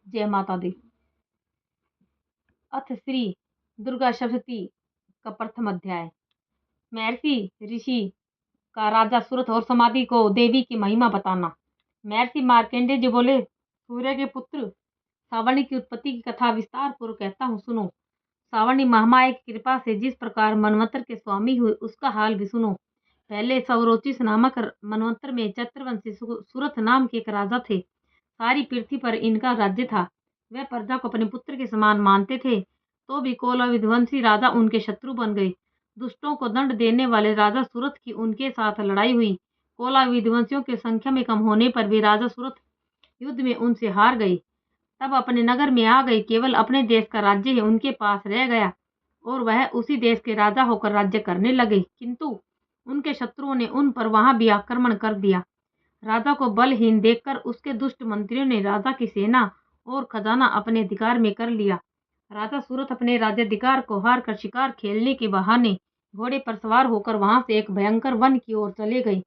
जय माता दी। अथ श्री दुर्गा सप्तशती का प्रथम अध्याय। महर्षि ऋषि का राजा सूरत और समाधि को देवी की महिमा बताना। महर्षि मार्कंडेय जी बोले, सूर्य के पुत्र सावर्णी की उत्पत्ति की कथा विस्तार पूर्वक कहता हूँ, सुनो। सावर्णी महामाया की कृपा से जिस प्रकार मनवंतर के स्वामी हुए उसका हाल भी सुनो। पहले सौरोचिस नामक मनवंतर में चैत्रवंशी सूरत नाम के एक राजा थे। सारी पृथ्वी पर इनका राज्य था। वह प्रजा को अपने पुत्र के समान मानते थे, तो भी कोला विध्वंसी राजा उनके शत्रु बन गए। दुष्टों को दंड देने वाले राजा सूरत की उनके साथ लड़ाई हुई। कोला विध्वंसियों की संख्या में कम होने पर भी राजा सूरत युद्ध में उनसे हार गए। तब अपने नगर में आ गए। केवल अपने देश का राज्य ही उनके पास रह गया और वह उसी देश के राजा होकर राज्य करने लगे। किंतु उनके शत्रुओं ने उन पर वहां भी आक्रमण कर दिया। राजा को बलहीन देखकर उसके दुष्ट मंत्रियों ने राजा की सेना और खजाना अपने अधिकार में कर लिया। राजा सूरत अपने राज्याधिकार को हार कर शिकार खेलने के बहाने घोड़े पर सवार होकर वहां से एक भयंकर वन की ओर चले गए।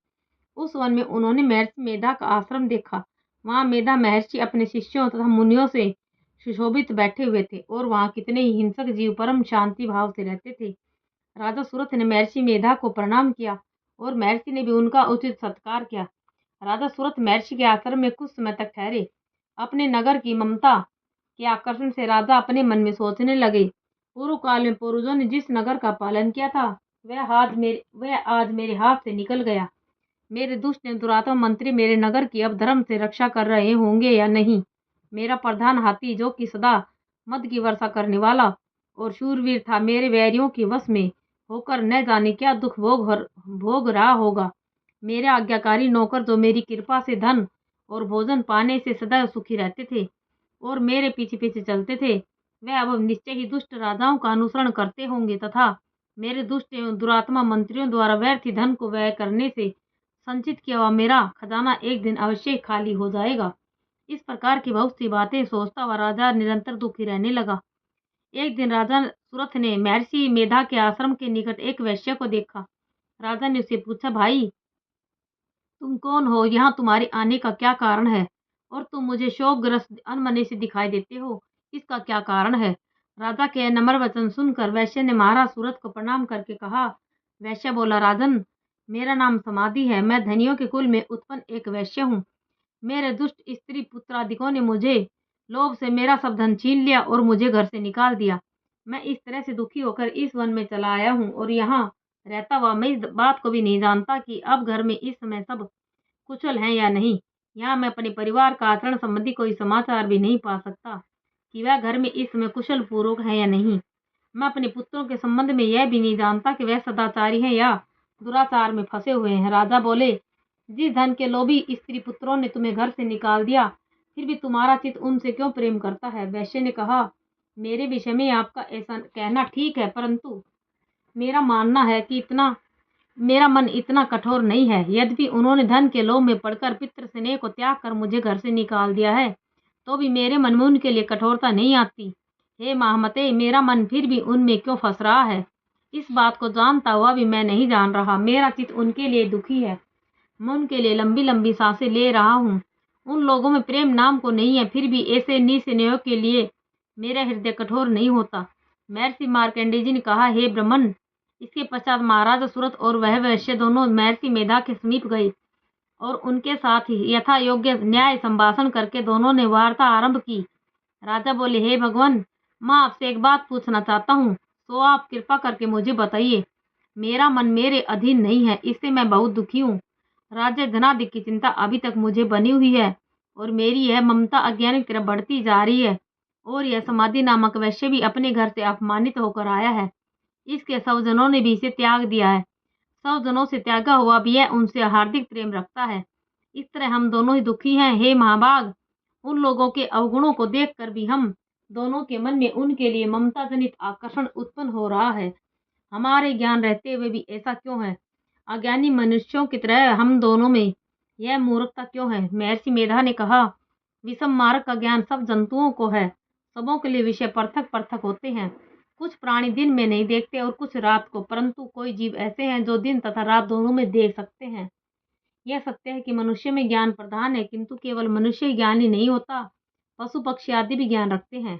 उस वन में उन्होंने महर्षि मेधा का आश्रम देखा। वहां मेधा महर्षि अपने शिष्यों तथा मुनियों से सुशोभित बैठे हुए थे और वहां कितने ही हिंसक जीव परम शांति भाव से रहते थे। राजा सूरत ने महर्षि मेधा को प्रणाम किया और महर्षि ने भी उनका उचित सत्कार किया। राजा सूरत महर्षि के आश्रम में कुछ समय तक ठहरे। अपने नगर की ममता के आकर्षण से राजा अपने मन में सोचने लगे, पूर्व काल में पूर्वजों ने जिस नगर का पालन किया था वह आज मेरे हाथ से निकल गया। मेरे दुष्ट एवं दुरात्मा मंत्री मेरे नगर की अब धर्म से रक्षा कर रहे होंगे या नहीं। मेरा प्रधान हाथी, जो कि सदा मद की वर्षा करने वाला और शूरवीर था, मेरे वैरियों के वश में होकर न जाने क्या दुख भोग रहा होगा। मेरे आज्ञाकारी नौकर, जो मेरी कृपा से धन और भोजन पाने से सदैव सुखी रहते थे और मेरे पीछे पीछे चलते थे, वह अब निश्चय ही दुष्ट राजाओं का अनुसरण करते होंगे तथा मेरे दुष्ट एवं दुरात्मा मंत्रियों द्वारा व्यर्थ धन को व्यय करने से संचित किया हुआ मेरा खजाना एक दिन अवश्य खाली हो जाएगा। इस प्रकार की बहुत सी बातें सोचता हुआ राजा निरंतर दुखी रहने लगा। एक दिन राजा सूरत ने महर्षि मेधा के आश्रम के निकट एक वैश्य को देखा। राजा ने उससे पूछा, भाई तुम कौन हो? यहाँ तुम्हारे आने का क्या कारण है? और तुम मुझे शोकग्रस्त अनमने से दिखाई देते हो, इसका क्या कारण है? राजा के नम्र वचन सुनकर वैश्य ने महाराज सूरत को प्रणाम करके कहा। वैश्य बोला, राजन, मेरा नाम समाधि है। मैं धनियों के कुल में उत्पन्न एक वैश्य हूँ। मेरे दुष्ट स्त्री पुत्रादिकों ने मुझे लोभ से मेरा सब धन छीन लिया और मुझे घर से निकाल दिया। मैं इस तरह से दुखी होकर इस वन में चला आया हूँ और यहाँ रहता हुआ मैं इस बात को भी नहीं जानता कि अब घर में इस समय सब कुशल हैं या नहीं। यहाँ मैं अपने परिवार का आचरण संबंधी कोई समाचार भी नहीं पा सकता कि वह घर में इस समय कुशल पूर्वक है या नहीं। मैं अपने पुत्रों के संबंध में यह भी नहीं जानता कि वह सदाचारी हैं या दुराचार में फंसे हुए हैं। राजा बोले, जिस धन के लोभी स्त्री पुत्रों ने तुम्हें घर से निकाल दिया, फिर भी तुम्हारा चित्त उनसे क्यों प्रेम करता है? वैश्य ने कहा, मेरे विषय में आपका ऐसा कहना ठीक है, परंतु मेरा मानना है कि मेरा मन इतना कठोर नहीं है। यद्यपि उन्होंने धन के लोभ में पड़कर पितृ स्नेह को त्याग कर मुझे घर से निकाल दिया है, तो भी मेरे मन में उनके लिए कठोरता नहीं आती। हे महामते, मेरा मन फिर भी उनमें क्यों फंस रहा है? इस बात को जानता हुआ भी मैं नहीं जान रहा। मेरा चित्त उनके लिए दुखी है। मैं उनके लिए लंबी लंबी सांसें ले रहा हूँ। उन लोगों में प्रेम नाम को नहीं है, फिर भी ऐसे निस्नेह के लिए मेरा हृदय कठोर नहीं होता। महर्षि मार्कंडेय जी ने कहा, हे ब्राह्मण। इसके पश्चात महाराजा सूरत और वह वैश्य दोनों महर्षि मेधा के समीप गए और उनके साथ ही यथा योग्य न्याय संभाषण करके दोनों ने वार्ता आरंभ की। राजा बोले, हे भगवान, मैं आपसे एक बात पूछना चाहता हूँ, तो आप कृपा करके मुझे बताइए। मेरा मन मेरे अधीन नहीं है, इससे मैं बहुत दुखी हूँ। राज्य धनादि की चिंता अभी तक मुझे बनी हुई है और मेरी यह ममता अज्ञान की तरफ बढ़ती जा रही है। और यह समाधि नामक वैश्य भी अपने घर से अपमानित होकर आया है। इसके स्वजनों ने भी इसे त्याग दिया है। स्वजनों से त्यागा हुआ भी यह उनसे हार्दिक प्रेम रखता है। इस तरह हम दोनों ही दुखी हैं। हे महाभाग, उन लोगों के अवगुणों को देखकर भी हम दोनों के मन में उनके लिए ममता जनित आकर्षण उत्पन्न हो रहा है। हमारे ज्ञान रहते हुए भी ऐसा क्यों है? अज्ञानी मनुष्यों की तरह हम दोनों में यह मूर्खता क्यों है? महर्षि मेधा ने कहा, विषम मार्ग का ज्ञान सब जंतुओं को है। सबों के लिए विषय पृथक पृथक होते हैं। कुछ प्राणी दिन में नहीं देखते और कुछ रात को, परंतु कोई जीव ऐसे हैं जो दिन तथा रात दोनों में देख सकते हैं। यह सत्य है कि मनुष्य में ज्ञान प्रधान है, किंतु केवल मनुष्य ही ज्ञानी नहीं होता। पशु पक्षी आदि भी ज्ञान रखते हैं।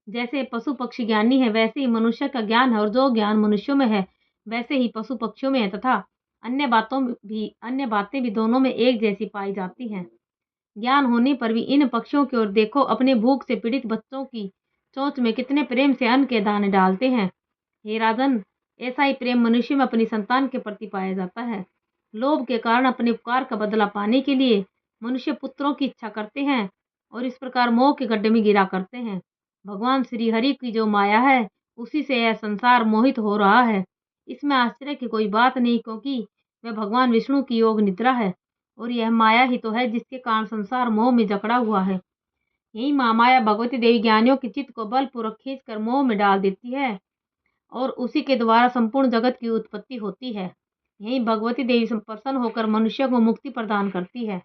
जैसे पशु पक्षी ज्ञानी है, वैसे ही मनुष्य का ज्ञान है, और जो ज्ञान मनुष्यों में है वैसे ही पशु पक्षियों में है, तथा अन्य बातें भी दोनों में एक जैसी पाई जाती हैं। ज्ञान होने पर भी इन पक्षियों की ओर देखो, अपने भूख से पीड़ित बच्चों की चोंच में कितने प्रेम से अन्न के दाने डालते हैं। हे राजन, ऐसा ही प्रेम मनुष्य में अपनी संतान के प्रति पाया जाता है। लोभ के कारण अपने उपकार का बदला पाने के लिए मनुष्य पुत्रों की इच्छा करते हैं और इस प्रकार मोह के गड्ढे में गिरा करते हैं। भगवान श्री हरि की जो माया है, उसी से यह संसार मोहित हो रहा है। इसमें आश्चर्य की कोई बात नहीं, क्योंकि वह भगवान विष्णु की योग निद्रा है, और यह माया ही तो है जिसके कारण संसार मोह में जकड़ा हुआ है। यही महामाया भगवती देवी ज्ञानियों के चित्त को बलपूर्वक खींचकर मोह में डाल देती है, और उसी के द्वारा संपूर्ण जगत की उत्पत्ति होती है। यही भगवती देवी प्रसन्न होकर मनुष्य को मुक्ति प्रदान करती है।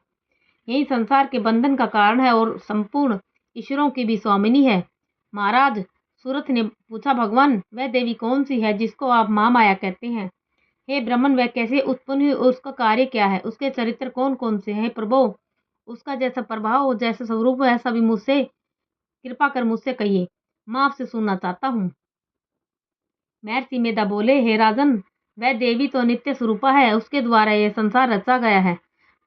यही संसार के बंधन का कारण है और संपूर्ण ईश्वरों की भी स्वामिनी है। महाराज, सूरथ ने पूछा, भगवान, वह देवी कौन सी है जिसको आप महामाया कहते हैं? हे ब्राह्मण, वह कैसे उत्पन्न हुई और उसका कार्य क्या है? उसके चरित्र कौन कौन से हैं? प्रभो, उसका जैसा प्रभाव, जैसा स्वरूप है, सभी मुझसे कृपा कर मुझसे कहिए, मैं आपसे सुनना चाहता हूँ। महर्षि मेधा बोले, हे राजन, वह देवी तो नित्य स्वरूपा है, उसके द्वारा यह संसार रचा गया है,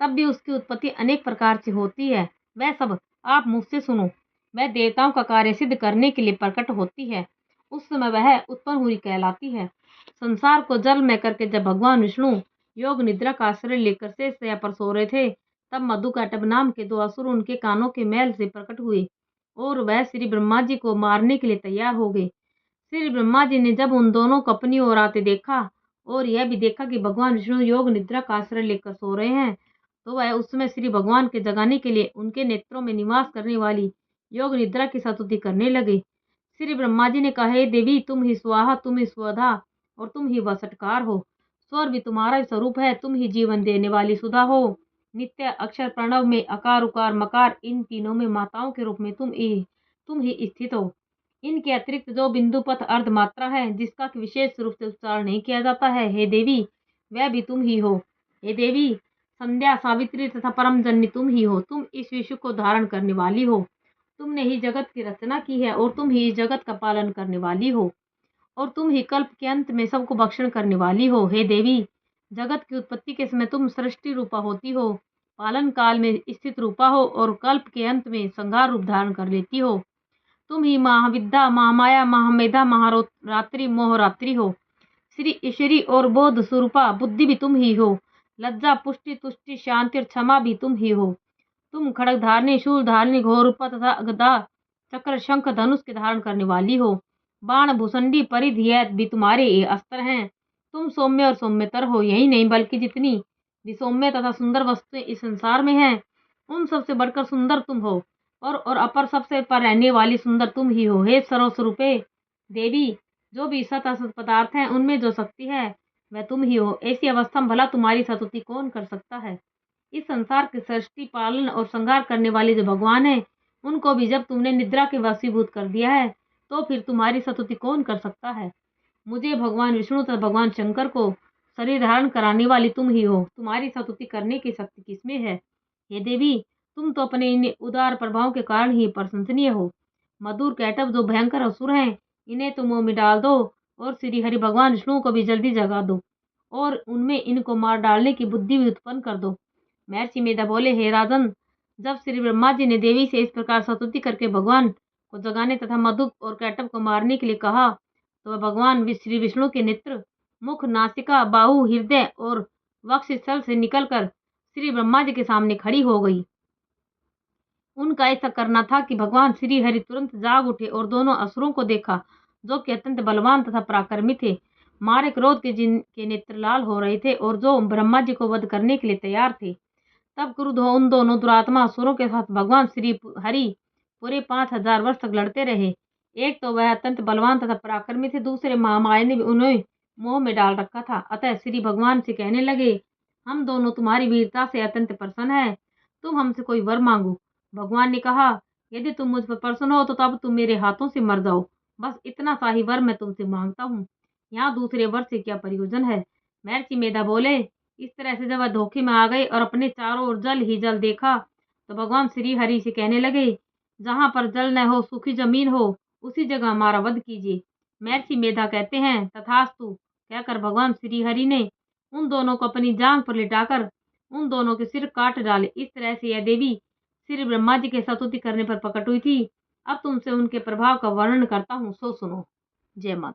तब भी उसकी उत्पत्ति अनेक प्रकार से होती है। वह सब आप मुझसे सुनो। वह देवताओं का कार्य सिद्ध करने के लिए प्रकट होती है, उस समय वह उत्पन्न हुई कहलाती है। संसार को जल में करके जब भगवान विष्णु योग निद्रा का आश्रय लेकर शेषशैया पर सो रहे थे, तब मधुकैटभ नाम के दो असुर उनके कानों के मैल से प्रकट हुए और वह श्री ब्रह्मा जी को मारने के लिए तैयार हो गए। श्री ब्रह्मा जी ने जब उन दोनों को अपनी ओर आते देखा और यह भी देखा कि भगवान विष्णु योग निद्रा का आश्रय लेकर सो रहे हैं, तो वह उस समय श्री भगवान के जगाने के लिए उनके नेत्रों में निवास करने वाली योग निद्रा की स्तुति करने लगे। श्री ब्रह्मा जी ने कहा, हे देवी, तुम ही स्वाहा, तुम ही स्वधा और तुम ही वसटकार हो। स्वर भी तुम्हारा स्वरूप है, तुम ही जीवन देने वाली सुधा हो। नित्य अक्षर प्रणव में अकार उकार मकार, इन तीनों में माताओं के रूप में तुम ही स्थित हो। इनके अतिरिक्त जो बिंदु पथ अर्ध मात्रा है, जिसका विशेष रूप से उच्चारण नहीं किया जाता है, हे देवी, वह भी तुम ही हो। हे देवी, संध्या, सावित्री तथा परम जननी तुम ही हो। तुम इस विश्व को धारण करने वाली हो। तुमने ही जगत की रचना की है और तुम ही इस जगत का पालन करने वाली हो, और तुम ही कल्प के अंत में सबको भक्षण करने वाली हो। हे देवी, जगत की उत्पत्ति के समय तुम सृष्टि रूपा होती हो, पालन काल में स्थित रूपा हो और कल्प के अंत में संहार रूप धारण कर लेती हो। तुम ही महाविद्या, महामाया, महामेधा, महारात्रि, मोहरात्रि हो। श्री ईश्वरी और बोध स्वरूपा बुद्धि भी तुम ही हो। लज्जा, पुष्टि, तुष्टि, शांति और क्षमा भी तुम ही हो। तुम खड़ग धारणी, शूल धारणी, घोर रूपा तथा गदा, चक्र, शंख, धनुष के धारण करने वाली हो। बाण, भूसंडी, परिध यह भी तुम्हारे ये अस्त्र हैं। तुम सौम्य और सौम्यतर हो। यही नहीं, बल्कि जितनी भी सौम्य तथा सुंदर वस्तुएं इस संसार में हैं, उन सबसे बढ़कर सुंदर तुम हो, और अपर सबसे पर रहने वाली सुंदर तुम ही हो। हे सर्वस्वरूपे देवी, जो भी सत असत पदार्थ हैं, उनमें जो शक्ति है वह तुम ही हो। ऐसी अवस्था में भला तुम्हारी स्तुति कौन कर सकता है? इस संसार के सृष्टि, पालन और संहार करने वाले जो भगवान है, उनको भी जब तुमने निद्रा के वशीभूत कर दिया है, तो फिर तुम्हारी स्तुति कौन कर सकता है? मुझे भगवान विष्णु तथा भगवान शंकर को शरीर धारण कराने वाली तुम ही हो। तुम्हारी स्तुति करने की शक्ति किसमें है? हे देवी, तुम तो अपने इन उदार प्रभाव के कारण ही प्रशंसनीय हो। मधुर कैटभ जो भयंकर असुर हैं, इन्हें तुम मुंह में डाल दो और श्री हरि भगवान विष्णु को भी जल्दी जगा दो और उनमें इनको मार डालने की बुद्धि भी उत्पन्न कर दो। महर्षि मेधा बोले, हे राजन, जब श्री ब्रह्मा जी ने देवी से इस प्रकार स्तुति करके भगवान को जगाने तथा मधु और कैटभ को मारने के लिए कहा, तो वह भगवान श्री विष्णु के नेत्र, मुख, नासिका, बाहु, हृदय और वक्ष स्थल से निकलकर श्री ब्रह्मा जी के सामने खड़ी हो गई। उनका ऐसा करना था कि भगवान श्री हरि तुरंत जाग उठे और दोनों असुरों को देखा, जो कि अत्यंत बलवान तथा पराक्रमी थे। मारे क्रोध के जिनके नेत्र लाल हो रहे थे और जो ब्रह्मा जी को वध करने के लिए तैयार थे। तब क्रुद्ध हो उन दोनों दुरात्मा असुरों के साथ भगवान श्री हरि पूरे 5000 वर्ष तक लड़ते रहे। एक तो वह अत्यंत बलवान तथा पराक्रमी थे, दूसरे महामाया ने भी उन्हें मोह में डाल रखा था। अतः श्री भगवान से कहने लगे, हम दोनों तुम्हारी वीरता से अत्यंत प्रसन्न है, तुम हमसे कोई वर मांगो। भगवान ने कहा, यदि तुम मुझ पर प्रसन्न हो तो तब तुम मेरे हाथों से मर जाओ। बस इतना सा ही वर मैं तुमसे मांगता हूँ, यहाँ दूसरे वर से क्या प्रयोजन है? महर्षि मेधा बोले, इस तरह से जब वह धोखे में आ गए और अपने चारों ओर जल ही जल देखा, तो भगवान श्री हरि से कहने लगे, जहाँ पर जल न हो, सूखी जमीन हो, उसी जगह हमारा वध कीजिए। महर्षि मेधा कहते हैं, तथास्तु कहकर भगवान श्री हरि ने उन दोनों को अपनी जांघ पर लिटाकर उन दोनों के सिर काट डाले। इस तरह से यह देवी श्री ब्रह्मा जी के स्तुति करने पर प्रकट हुई थी। अब तुमसे उनके प्रभाव का वर्णन करता हूँ, सो सुनो। जय माता।